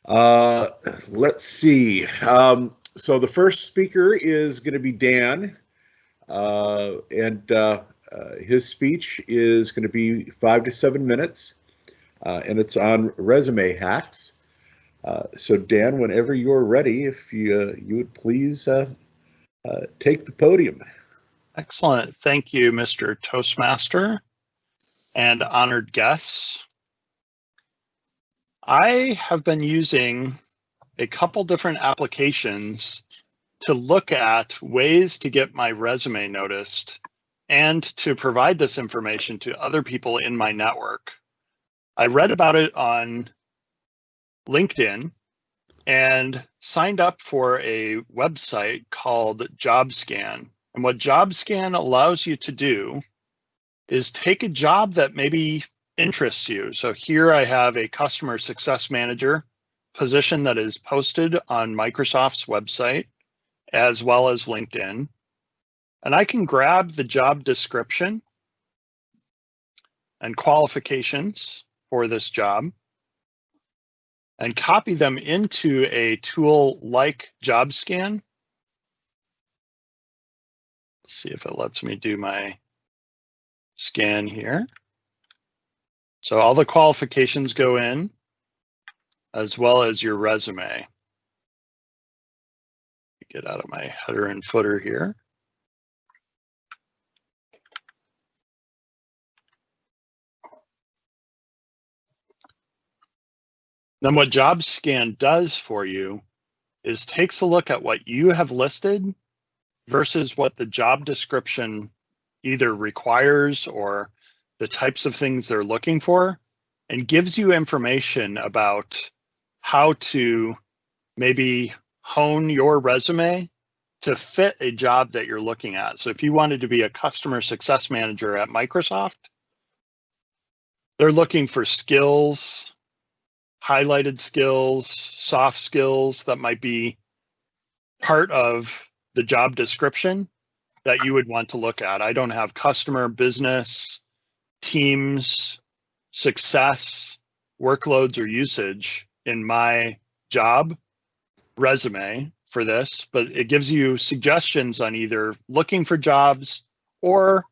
Uh, let's see. So the first speaker is going to be Dan, and his speech is going to be 5 to 7 minutes, and it's on resume hacks. So Dan, whenever you're ready, if you would please take the podium. Excellent. Thank you, Mr. Toastmaster and honored guests. I have been using a couple different applications to look at ways to get my resume noticed and to provide this information to other people in my network. I read about it on LinkedIn and signed up for a website called JobScan. And what JobScan allows you to do is take a job that maybe interests you. So here I have a customer success manager position that is posted on Microsoft's website as well as LinkedIn. And I can grab the job description and qualifications for this job and copy them into a tool like JobScan. Let's see if it lets me do my scan here. So all the qualifications go in, as well as your resume. Get out of my header and footer here. Then what JobScan does for you is takes a look at what you have listed versus what the job description either requires or the types of things they're looking for, and gives you information about how to maybe hone your resume to fit a job that you're looking at. So if you wanted to be a customer success manager at Microsoft, they're looking for skills, highlighted skills, soft skills that might be part of the job description that you would want to look at. I don't have customer, business, teams, success, workloads, or usage in my job resume for this, but it gives you suggestions on either looking for jobs or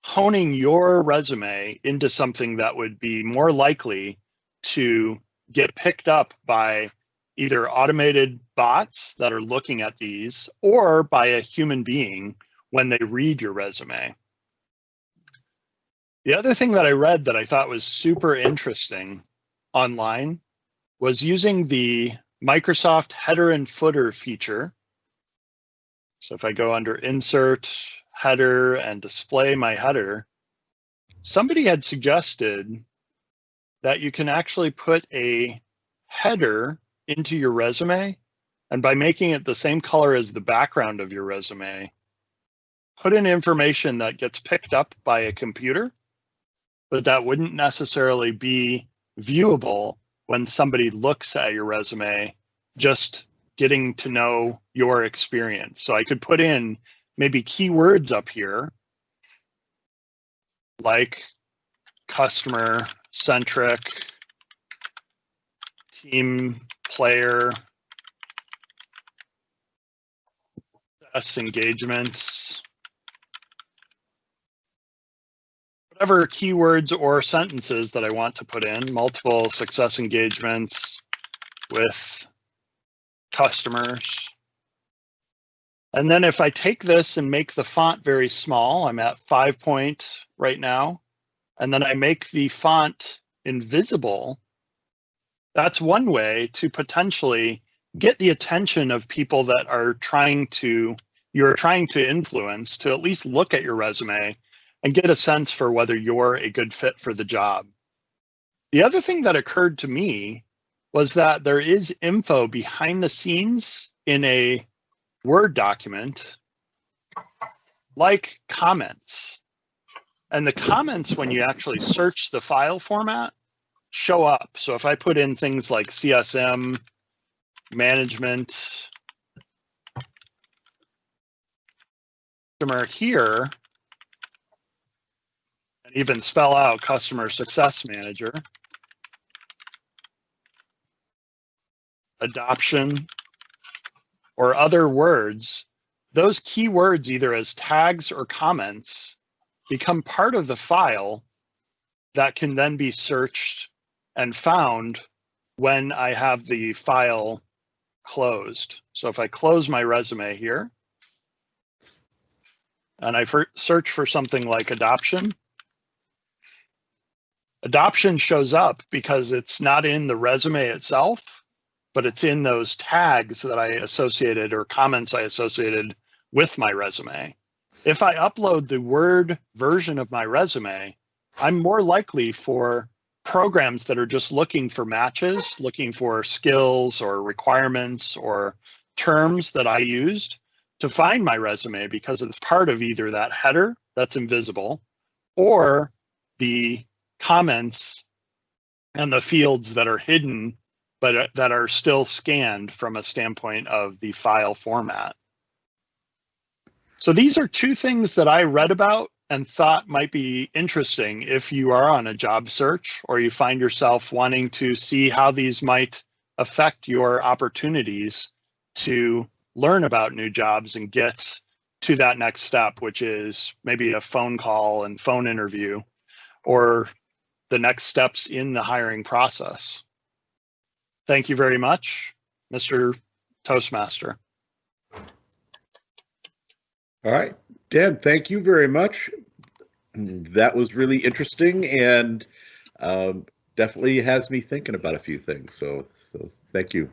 honing your resume into something that would be more likely to get picked up by either automated bots that are looking at these or by a human being when they read your resume. The other thing that I read that I thought was super interesting online was using the Microsoft header and footer feature. So if I go under Insert, Header, and display my header, somebody had suggested that you can actually put a header into your resume, and by making it the same color as the background of your resume, put in information that gets picked up by a computer, but that wouldn't necessarily be viewable when somebody looks at your resume, just getting to know your experience. So I could put in maybe keywords up here, like customer centric, team player, success engagements, whatever keywords or sentences that I want to put in, multiple success engagements with customers. And then if I take this and make the font very small, I'm at 5 point right now, and then I make the font invisible, that's one way to potentially get the attention of people that are you're trying to influence to at least look at your resume and get a sense for whether you're a good fit for the job. The other thing that occurred to me was that there is info behind the scenes in a Word document, like comments. And the comments, when you actually search the file format, show up. So if I put in things like CSM, management, customer here, and even spell out customer success manager, adoption, or other words, those keywords, either as tags or comments, become part of the file that can then be searched and found when I have the file closed. So if I close my resume here, and I search for something like adoption, adoption shows up because it's not in the resume itself, but it's in those tags that I associated or comments I associated with my resume. If I upload the Word version of my resume, I'm more likely for programs that are just looking for matches, looking for skills or requirements or terms that I used to find my resume, because it's part of either that header that's invisible or the comments and the fields that are hidden, but that are still scanned from a standpoint of the file format. So these are two things that I read about and thought might be interesting if you are on a job search or you find yourself wanting to see how these might affect your opportunities to learn about new jobs and get to that next step, which is maybe a phone call and phone interview, or the next steps in the hiring process. Thank you very much, Mr. Toastmaster. All right, Dan, thank you very much. That was really interesting and definitely has me thinking about a few things. So thank you.